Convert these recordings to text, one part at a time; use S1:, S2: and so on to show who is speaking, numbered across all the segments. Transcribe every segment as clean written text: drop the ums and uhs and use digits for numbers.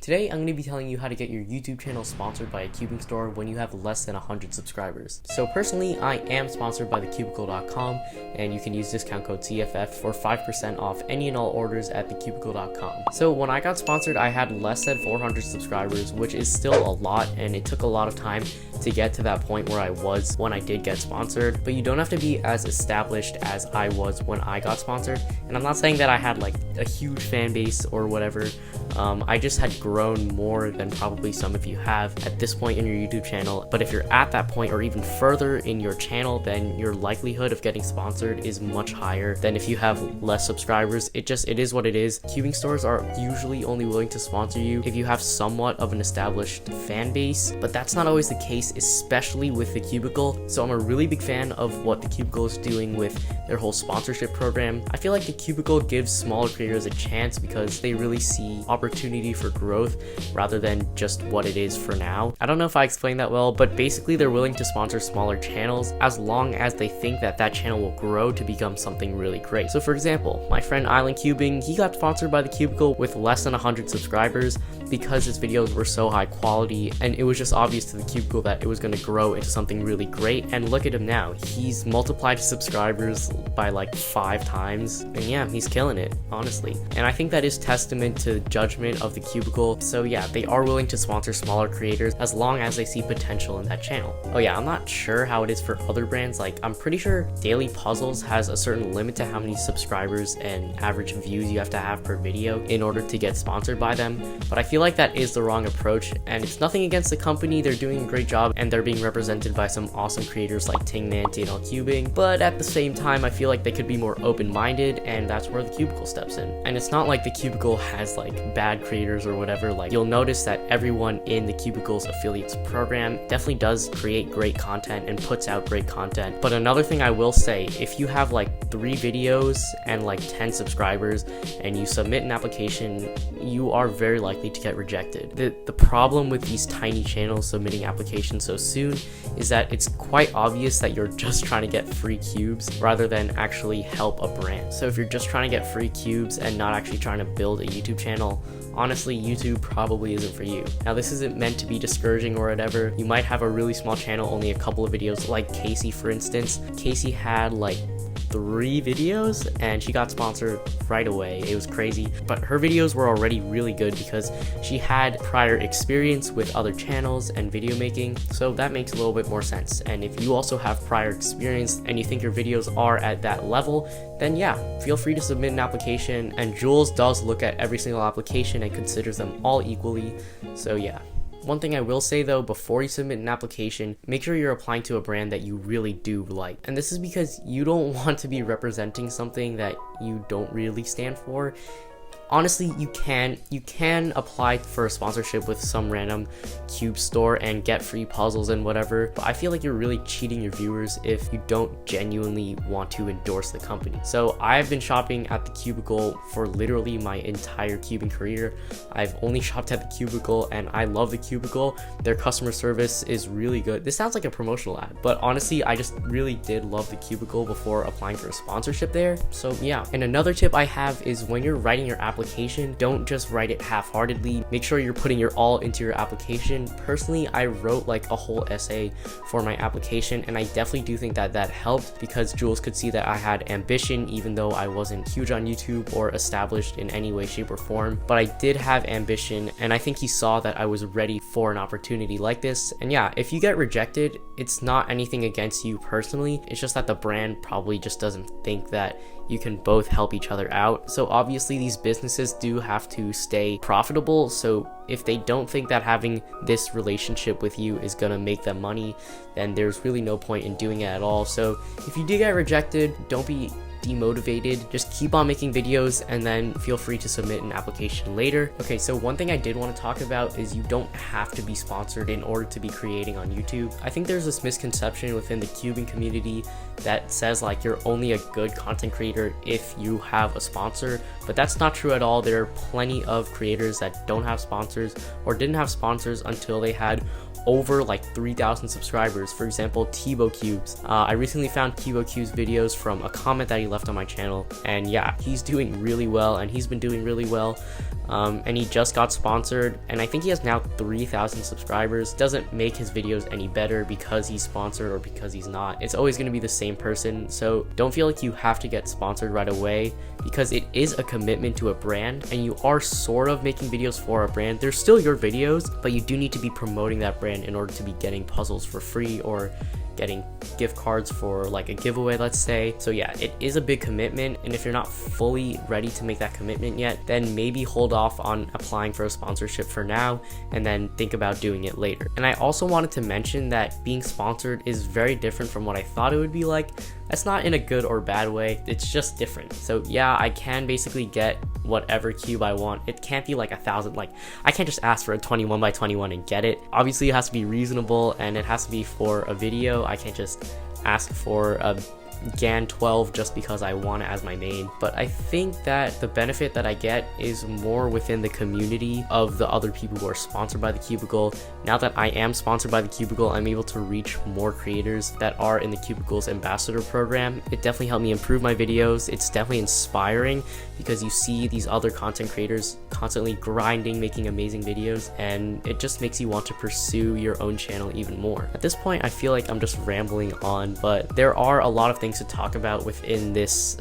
S1: Today, I'm going to be telling you how to get your YouTube channel sponsored by a Cubing store when you have less than 100 subscribers. So personally, I am sponsored by thecubicle.com, and you can use discount code CFF for 5% off any and all orders at thecubicle.com. So when I got sponsored, I had less than 400 subscribers, which is still a lot, and it took a lot of time to get to that point where I was when I did get sponsored. But you don't have to be as established as I was when I got sponsored. And I'm not saying that I had like a huge fan base or whatever. I just had grown more than probably some of you have at this point in your YouTube channel. But if you're at that point or even further in your channel, then your likelihood of getting sponsored is much higher than if you have less subscribers. It is what it is. Cubing stores are usually only willing to sponsor you if you have somewhat of an established fan base, but that's not always the case, especially with the Cubicle. So I'm a really big fan of what the Cubicle is doing with their whole sponsorship program. I feel like the Cubicle gives smaller creators a chance because they really see opportunity for growth rather than just what it is for now. I don't know if I explained that well, but basically they're willing to sponsor smaller channels as long as they think that that channel will grow to become something really great. So for example, my friend Island Cubing, he got sponsored by the Cubicle with less than 100 subscribers because his videos were so high quality, and it was just obvious to the Cubicle that it was going to grow into something really great. And look at him now, he's multiplied his subscribers by like 5 times, and yeah, he's killing it, honestly. And I think that is testament to the judgment of the Cubicle. So yeah, they are willing to sponsor smaller creators as long as they see potential in that channel. Oh yeah, I'm not sure how it is for other brands. Like, I'm pretty sure Daily Puzzles has a certain limit to how many subscribers and average views you have to have per video in order to get sponsored by them, but I feel like that is the wrong approach. And it's nothing against the company, they're doing a great job and they're being represented by some awesome creators like Tingman, Daniel Cubing, but at the same time I feel like they could be more open-minded, and that's where the Cubicle steps in. And it's not like the Cubicle has like bad creators or whatever. Like, you'll notice that everyone in the Cubicle's affiliates program definitely does create great content and puts out great content. But another thing I will say, if you have like 3 videos and like 10 subscribers and you submit an application, you are very likely to get rejected. The problem with these tiny channels submitting applications so soon is that it's quite obvious that you're just trying to get free cubes rather than actually help a brand. So if you're just trying to get free cubes and not actually trying to build a YouTube channel, honestly, YouTube probably isn't for you. Now, this isn't meant to be discouraging or whatever. You might have a really small channel, only a couple of videos, like Casey, for instance. Casey had like 3 videos and she got sponsored right away. It was crazy, but her videos were already really good because she had prior experience with other channels and video making, so that makes a little bit more sense. And if you also have prior experience and you think your videos are at that level, then yeah, feel free to submit an application, and Jules does look at every single application and considers them all equally. So yeah. One thing I will say though, before you submit an application, make sure you're applying to a brand that you really do like. And this is because you don't want to be representing something that you don't really stand for. Honestly, you can apply for a sponsorship with some random cube store and get free puzzles and whatever, but I feel like you're really cheating your viewers if you don't genuinely want to endorse the company. So I've been shopping at the Cubicle for literally my entire cubing career. I've only shopped at the Cubicle and I love the Cubicle. Their customer service is really good. This sounds like a promotional ad, but honestly, I just really did love the Cubicle before applying for a sponsorship there. So yeah. And another tip I have is when you're writing your application, don't just write it half-heartedly. Make sure you're putting your all into your application. Personally, I wrote like a whole essay for my application, and I definitely do think that that helped because Jules could see that I had ambition even though I wasn't huge on YouTube or established in any way, shape, or form. But I did have ambition, and I think he saw that I was ready for an opportunity like this. And yeah, if you get rejected, it's not anything against you personally. It's just that the brand probably just doesn't think that you can both help each other out. So obviously these businesses do have to stay profitable, so if they don't think that having this relationship with you is gonna make them money, then there's really no point in doing it at all. So if you do get rejected, don't be demotivated. Just keep on making videos and then feel free to submit an application later. Okay, so one thing I did want to talk about is you don't have to be sponsored in order to be creating on YouTube. I think there's this misconception within the cubing community that says like you're only a good content creator if you have a sponsor, but that's not true at all. There are plenty of creators that don't have sponsors or didn't have sponsors until they had over like 3,000 subscribers. For example, Tibo Cubes. I recently found Tibo Cubes videos from a comment that he left on my channel, and yeah, he's doing really well, and he's been doing really well. And he just got sponsored, and I think he has now 3,000 subscribers. Doesn't make his videos any better because he's sponsored or because he's not. It's always going to be the same person, so don't feel like you have to get sponsored right away, because it is a commitment to a brand, and you are sort of making videos for a brand. They're still your videos, but you do need to be promoting that brand in order to be getting puzzles for free or getting gift cards for like a giveaway, let's say. So yeah, it is a big commitment, and if you're not fully ready to make that commitment yet, then maybe hold off on applying for a sponsorship for now and then think about doing it later. And I also wanted to mention that being sponsored is very different from what I thought it would be like. That's not in a good or bad way, it's just different. So yeah, I can basically get whatever cube I want. It can't be like 1,000, like I can't just ask for a 21 by 21 and get it. Obviously it has to be reasonable, and it has to be for a video. I can't just ask for a GAN 12 just because I want it as my main. But I think that the benefit that I get is more within the community of the other people who are sponsored by The Cubicle. Now that I am sponsored by The Cubicle, I'm able to reach more creators that are in The Cubicle's ambassador program. It definitely helped me improve my videos. It's definitely inspiring because you see these other content creators constantly grinding, making amazing videos, and it just makes you want to pursue your own channel even more. At this point, I feel like I'm just rambling on, but there are a lot of things to talk about within this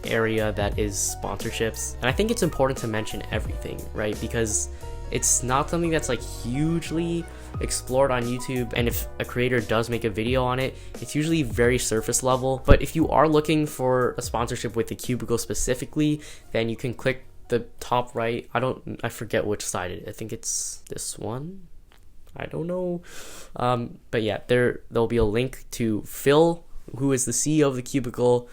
S1: area that is sponsorships, and I think it's important to mention everything, right? Because it's not something that's like hugely explored on YouTube, and if a creator does make a video on it, it's usually very surface level. But if you are looking for a sponsorship with The Cubicle specifically, then you can click the top right. I forget which side it is. I think it's this one, I don't know, but yeah, there'll be a link to Phil, who is the CEO of The Cubicle.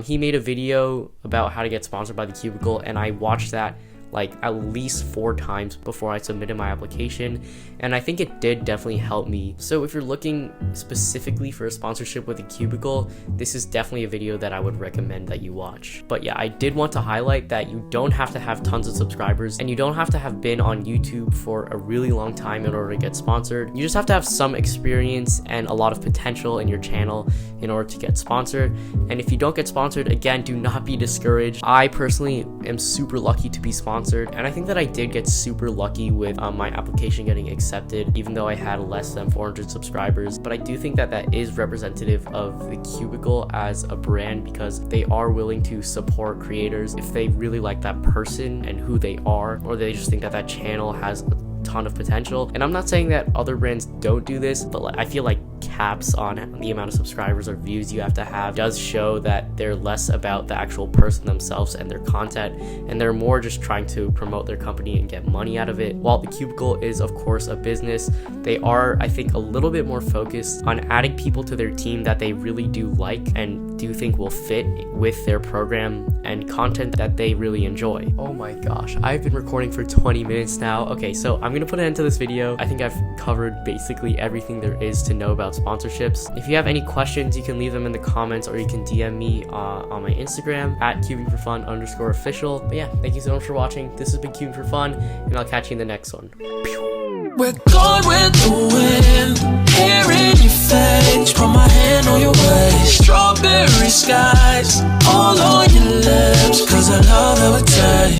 S1: He made a video about how to get sponsored by The Cubicle, and I watched that like at least 4 times before I submitted my application, and I think it did definitely help me. So if you're looking specifically for a sponsorship with The Cubicle, this is definitely a video that I would recommend that you watch. But yeah, I did want to highlight that you don't have to have tons of subscribers, and you don't have to have been on YouTube for a really long time in order to get sponsored. You just have to have some experience and a lot of potential in your channel in order to get sponsored. And if you don't get sponsored, again, do not be discouraged. I personally am super lucky to be sponsored, and I think that I did get super lucky with my application getting accepted, even though I had less than 400 subscribers. But I do think that that is representative of The Cubicle as a brand, because they are willing to support creators if they really like that person and who they are, or they just think that that channel has a ton of potential. And I'm not saying that other brands don't do this, but I feel like caps on the amount of subscribers or views you have to have does show that they're less about the actual person themselves and their content, and they're more just trying to promote their company and get money out of it. While The Cubicle is of course a business, they are, I think, a little bit more focused on adding people to their team that they really do like and do think will fit with their program and content that they really enjoy. Oh my gosh, I've been recording for 20 minutes now. Okay, so I'm gonna put an end to this video. I think I've covered basically everything there is to know about sponsorships. If you have any questions, you can leave them in the comments, or you can DM me on my Instagram at cubingforfun_official. But yeah, thank you so much for watching. This has been Cubing for Fun, and I'll catch you in the next one.
S2: We're going with the wind, hair in your face, put my hand on your waist, strawberry skies all on your lips, cause I love how it tastes.